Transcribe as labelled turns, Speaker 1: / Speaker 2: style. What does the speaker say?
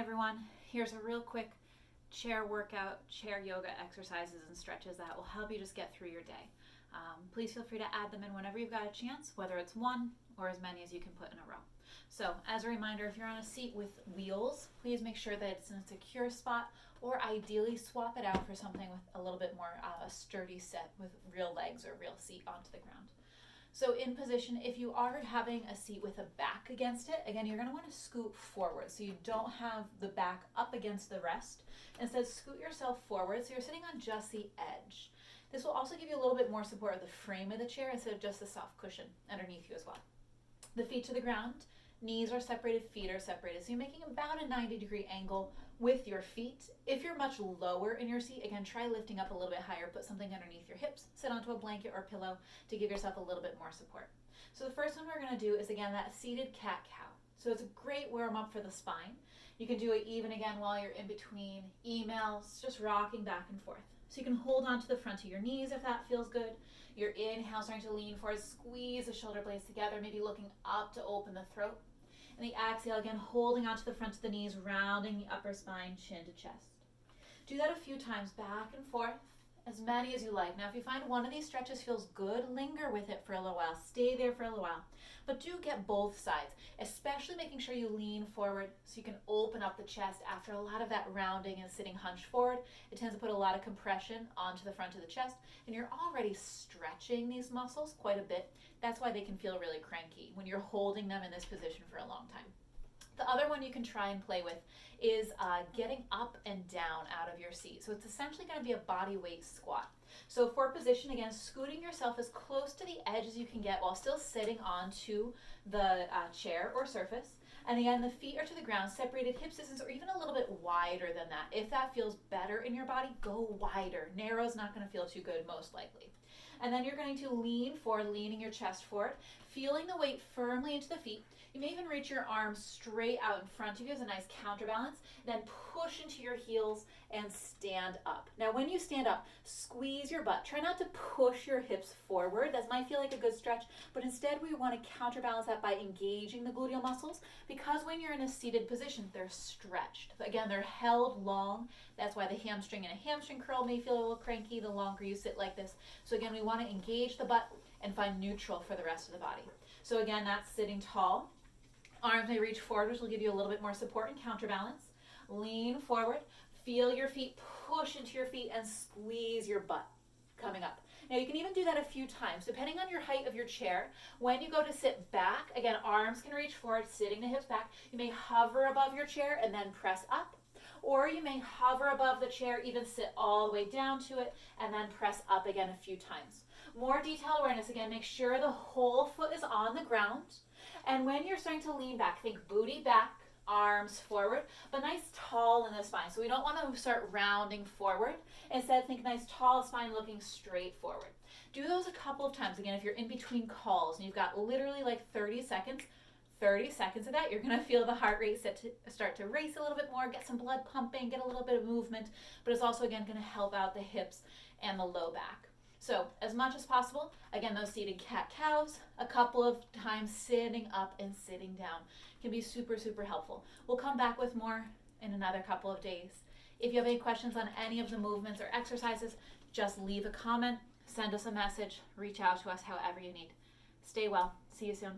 Speaker 1: everyone. Here's a real quick chair workout, chair yoga exercises and stretches that will help you just get through your day. Please feel free to add them in whenever you've got a chance, whether it's one or as many as you can put in a row. So as a reminder, if you're on a seat with wheels, please make sure that it's in a secure spot, or ideally swap it out for something with a little bit more sturdy set with real legs or real seat onto the ground. So in position, if you are having a seat with a back against it, again, you're going to want to scoot forward so you don't have the back up against the rest. Instead, scoot yourself forward so you're sitting on just the edge. This will also give you a little bit more support of the frame of the chair instead of just the soft cushion underneath you as well. The feet to the ground, knees are separated, feet are separated. So you're making about a 90-degree angle with your feet. If you're much lower in your seat, again, try lifting up a little bit higher, put something underneath your hips, sit onto a blanket or pillow to give yourself a little bit more support. So the first one we're gonna do is, again, that seated cat-cow. So it's a great warm-up for the spine. You can do it even again while you're in between emails, just rocking back and forth. So you can hold on to the front of your knees if that feels good. Your inhale, starting to lean forward, squeeze the shoulder blades together, maybe looking up to open the throat. And the exhale, again, holding onto the front of the knees, rounding the upper spine, chin to chest. Do that a few times, back and forth, as many as you like. Now, if you find one of these stretches feels good, linger with it for a little while. Stay there for a little while. But do get both sides, especially making sure you lean forward so you can open up the chest after a lot of that rounding and sitting hunched forward. It tends to put a lot of compression onto the front of the chest, and you're already stretching these muscles quite a bit. That's why they can feel really cranky when you're holding them in this position for a long time. The other one you can try and play with is getting up and down out of your seat. So it's essentially going to be a body weight squat. So for position, again, scooting yourself as close to the edge as you can get while still sitting onto the chair or surface. And again, the feet are to the ground, separated hips distance, or even a little bit wider than that. If that feels better in your body, go wider. Narrow is not going to feel too good, most likely. And then you're going to lean forward, leaning your chest forward, feeling the weight firmly into the feet. You may even reach your arms straight out in front of you as a nice counterbalance, then push into your heels and stand up. Now, when you stand up, squeeze your butt. Try not to push your hips forward. That might feel like a good stretch, but instead we want to counterbalance that by engaging the gluteal muscles, because when you're in a seated position, they're stretched. Again, they're held long. That's why the hamstring and a hamstring curl may feel a little cranky the longer you sit like this. So again, we want to engage the butt and find neutral for the rest of the body. So again, that's sitting tall. Arms may reach forward, which will give you a little bit more support and counterbalance. Lean forward, feel your feet, push into your feet, and squeeze your butt coming up. Now you can even do that a few times, depending on your height of your chair. When you go to sit back, again, arms can reach forward, sitting the hips back. You may hover above your chair and then press up. Or you may hover above the chair, even sit all the way down to it, and then press up again a few times. More detailed awareness, again, make sure the whole foot is on the ground. And when you're starting to lean back, think booty back, arms forward, but nice tall in the spine. So we don't want to start rounding forward. Instead, think nice tall spine looking straight forward. Do those a couple of times. Again, if you're in between calls and you've got literally like 30 seconds of that, you're going to feel the heart rate start to race a little bit more, get some blood pumping, get a little bit of movement, but it's also, again, going to help out the hips and the low back. So as much as possible, again, those seated cat-cows, a couple of times sitting up and sitting down can be super, super helpful. We'll come back with more in another couple of days. If you have any questions on any of the movements or exercises, just leave a comment, send us a message, reach out to us however you need. Stay well. See you soon.